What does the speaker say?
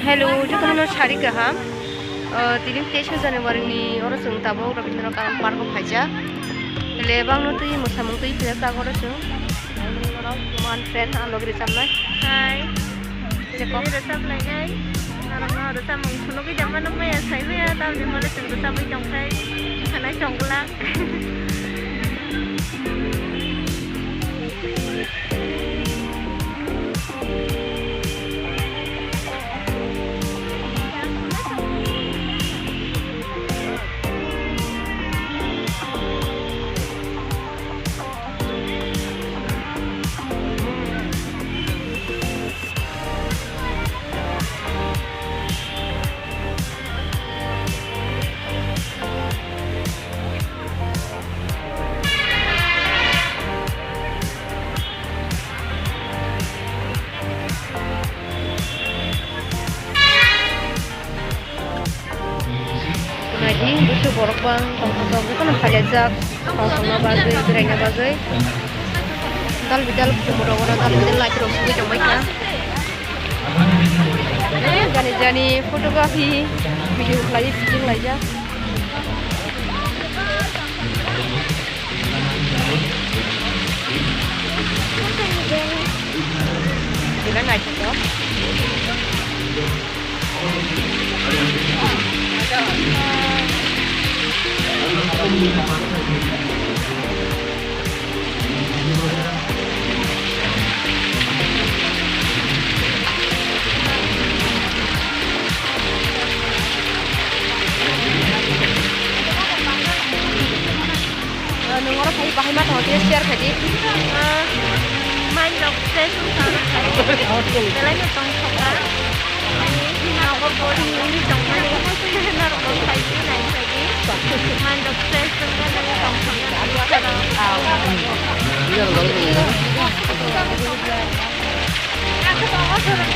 Hello, juga mana cari kaham? Tadi 23 Januari ni orang sung tabung Rabindra Kalam Park aja. Lebang nu tu musamung tu pilih tak orang sung. Orang teman friend alo gereja mana? Hai, Siapa? ini resep lagi. Orang resep mengkuno ke zaman nama ya saya ya, tapi di mana sung resep itu jangkai, karena jangkelak. Ngaji, butuh borok bang, tong-tong itu kan kaliajak, tong-tongnya bagai, gerainya bagai. Dal bidal kumurang orang dal bidal lagi terus gue coba ya. Jani fotografi, video lagi bikin aja. Jangan aja toh. Nunggu orang pakai mata dia share tadi. Main dok saya susah sekali. Belanya tongkok kan. Ini aku boleh ini tongkok ini naruh kayak ini naik lagi. Main dok saya susah dari tongkoknya. Aku bawa surat